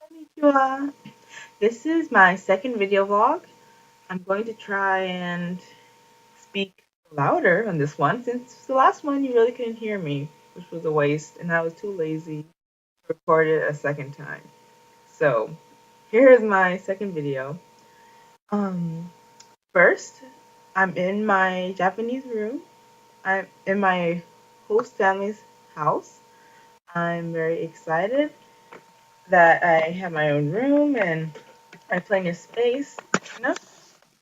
Konnichiwa. This is my second video vlog. I'm going to try and speak louder on this one since the last one you really couldn't hear me, which was a waste, and I was too lazy to record it a second time. So here is my second video. Um, First, I'm in my Japanese room. I'm in my host family's house. I'm very excited that I have my own room and I have plenty of space. You know?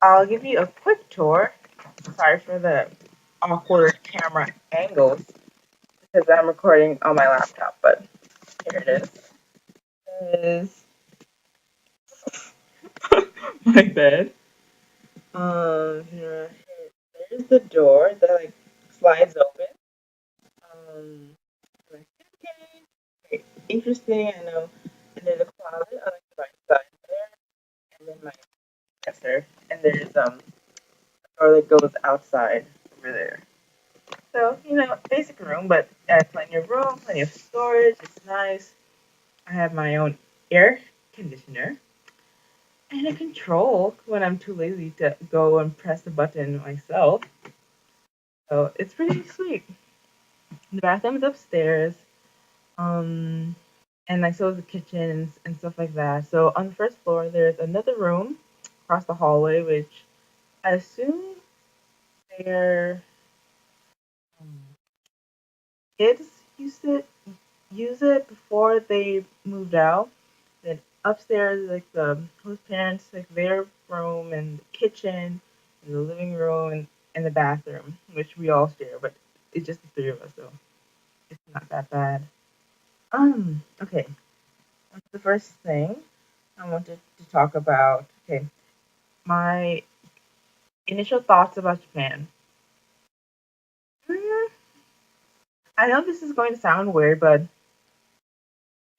I'll give you a quick tour. Sorry for the awkward camera angles because I'm recording on my laptop, but here it is. This is my bed. There's the door that like slides open. Like, okay, very interesting. I know. And there's a closet on the right side there, and then my dresser, and there's a door that goes outside over there. So, basic room, but plenty of room, plenty of storage. It's nice. I have my own air conditioner and a control when I'm too lazy to go and press the button myself. So it's pretty sweet. The bathroom's upstairs. Um, and like so is the kitchen and stuff like that. So on the first floor, there's another room across the hallway, which I assume their kids used to use it before they moved out. Then upstairs, like the host parents, like their room and the kitchen, and the living room and the bathroom, which we all share, but it's just the three of us, so it's not that bad. Okay. The first thing I wanted to talk about, okay, my initial thoughts about Japan. Mm, I know this is going to sound weird, but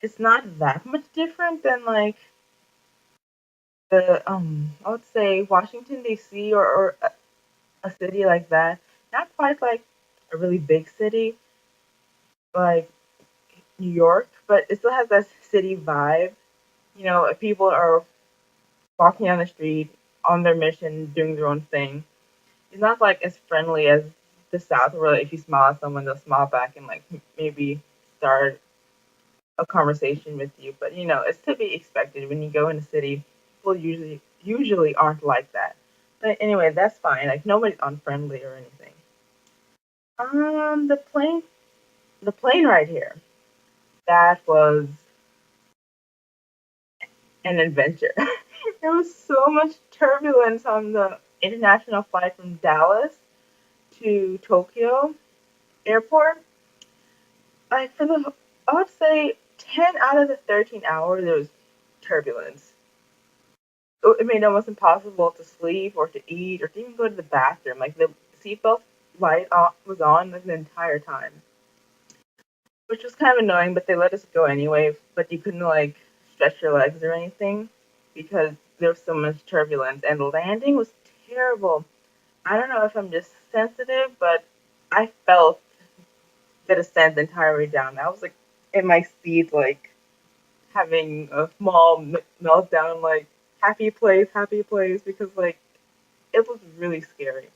it's not that much different than like the I would say Washington D.C. or a city like that. Not quite like a really big city like New York, but it still has that city vibe. People are walking down the street on their mission, doing their own thing. It's not like as friendly as the South, where like, if you smile at someone, they'll smile back and like maybe start a conversation with you. But it's to be expected when you go in a city. People usually aren't like that. But anyway, that's fine. Like nobody's unfriendly or anything. The plane right here. That was an adventure. There was so much turbulence on the international flight from Dallas to Tokyo airport. Like I would say 10 out of the 13 hours there was turbulence. It made it almost impossible to sleep or to eat or to even go to the bathroom. Like the seatbelt was on like, the entire time, which was kind of annoying. But they let us go anyway. But you couldn't like stretch your legs or anything because there was so much turbulence, and the landing was terrible. I don't know if I'm just sensitive, but I felt the descent the entire way down. I was like in my seat, like having a small meltdown, like happy place, because like it was really scary.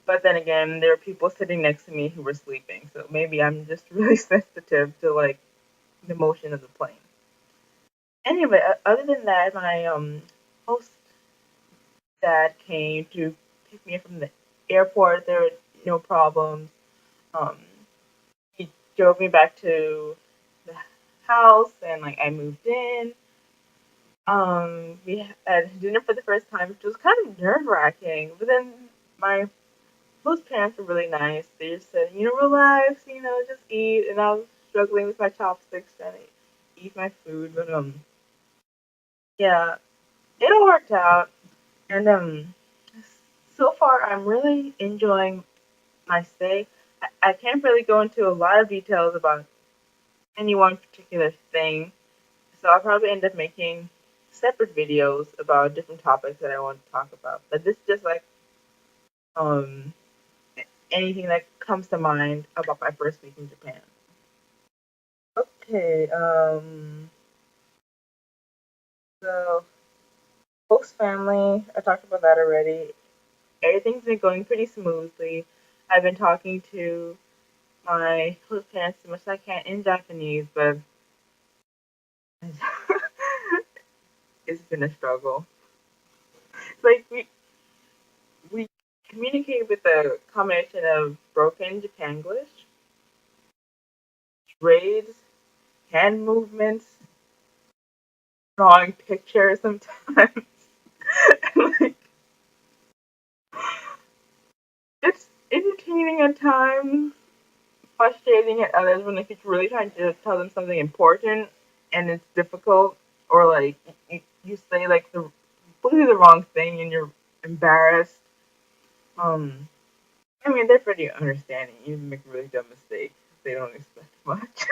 But then again, there were people sitting next to me who were sleeping, so maybe I'm just really sensitive to like the motion of the plane. Anyway, other than that, my host dad came to pick me up from the airport. There were no problems. Um, he drove me back to the house, and like I moved in. We had dinner for the first time, which was kind of nerve wracking. But then my both parents were really nice. They just said, relax, just eat. And I was struggling with my chopsticks trying to eat my food, but yeah, it all worked out. And so far I'm really enjoying my stay. I can't really go into a lot of details about any one particular thing, so I'll probably end up making separate videos about different topics that I want to talk about. But this is just like um anything that comes to mind about my first week in Japan. Okay, The host family, I talked about that already. Everything's been going pretty smoothly. I've been talking to my host parents as much as I can in Japanese, but it's been a struggle. Like we communicate with a combination of broken Japanglish, trades, hand movements, drawing pictures sometimes. Like, it's entertaining at times, frustrating at others when like you're really trying to tell them something important and it's difficult, or like you say like the completely the wrong thing and you're embarrassed. Um, I mean they're pretty understanding. You make a really dumb mistake, they don't expect much.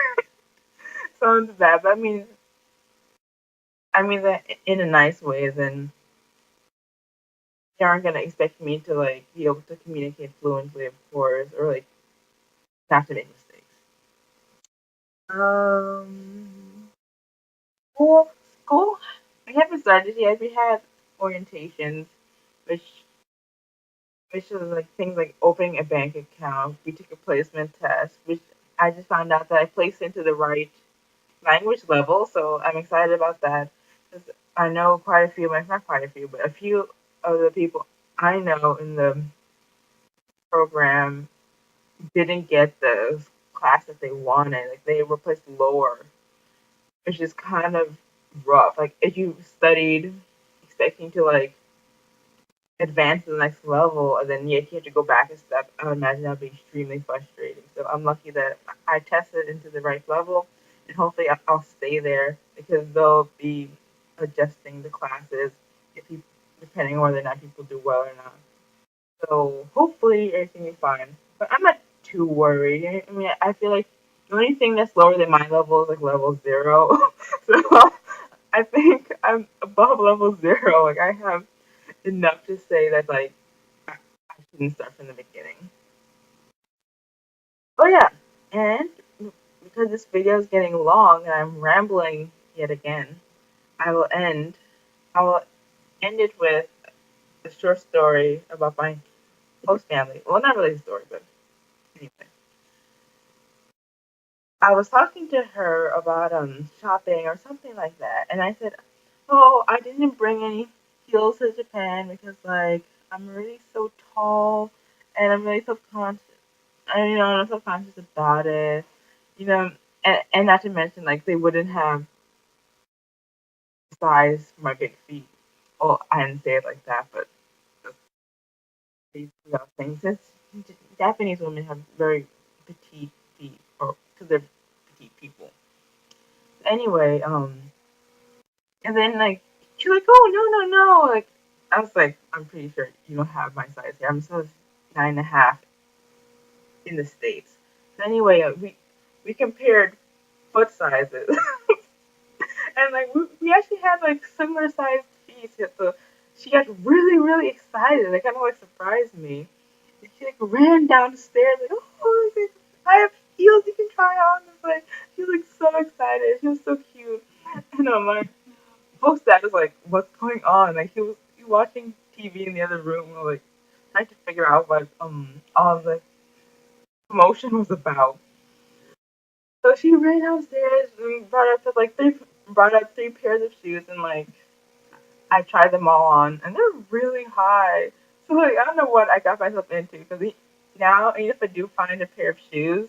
Sounds bad, but I mean that in a nice way. Then they aren't gonna expect me to like be able to communicate fluently, of course, or like not to make mistakes. Um, school, school. We haven't started yet. We had orientations, which which was like things like opening a bank account. We took a placement test, which I just found out that I placed into the right language level. So I'm excited about that because I know quite a few, not quite a few, but a few of the people I know in the program didn't get the class that they wanted. Like they were placed lower, which is kind of rough. Like if you studied expecting to like advance to the next level and then yet you have to go back a step, I would imagine that would be extremely frustrating. So I'm lucky that I tested into the right level and hopefully I'll stay there because they'll be adjusting the classes if you, depending on whether or not people do well or not. So hopefully everything will be fine. But I'm not too worried. I mean, I feel like the only thing that's lower than my level is like level zero. So I think I'm above level zero. Like I have enough to say that like I shouldn't start from the beginning. Oh yeah, and because this video is getting long and I'm rambling yet again, I will end. I will end it with a short story about my host family. Well, not really a story, but anyway. I was talking to her about shopping or something like that, and I said, "Oh, I didn't bring any heels to Japan because like I'm really so tall, and I'm really subconscious. I'm subconscious about it. You know, and not to mention like they wouldn't have size for my big feet. Oh, I didn't say it like that, but these things. Since Japanese women have very petite feet, or because they're petite people. Anyway, and then like she's like, "Oh no no no!" Like I was like, "I'm pretty sure you don't have my size here. I'm size 9.5 in the states." So anyway, we compared foot sizes, and like we actually had like similar sized feet. So she got really really excited. It kind of like surprised me. And she like ran down the stairs like, "Oh, like, I have heels you can try on." It's like she was like so excited. She was so cute, and I'm like. Post that is like, what's going on? Like he was watching TV in the other room, like trying to figure out what all the commotion was about. So she ran downstairs and brought up three pairs of shoes, and like I tried them all on, and they're really high. So like I don't know what I got myself into because now even if I do find a pair of shoes,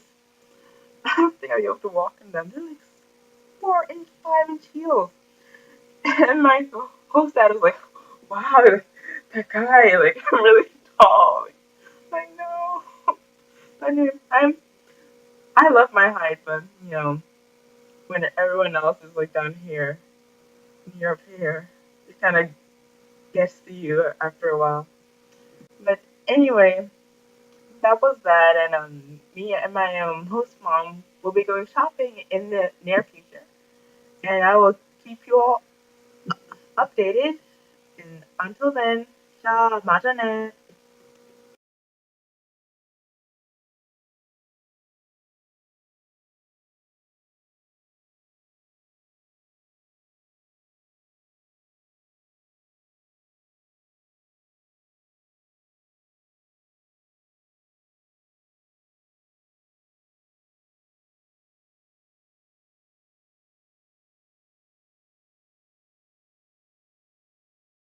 I don't think I'll be able to walk in them. They're like 4 inch, 5 inch heels. And my host dad was like, "Wow, that guy, like, really tall." Like, no, I love my height, but when everyone else is like down here, and you're up here, it kind of gets to you after a while. But anyway, that was that, and me and my host mom will be going shopping in the near future, and I will keep you all updated. And until then, ciao, 맞아네.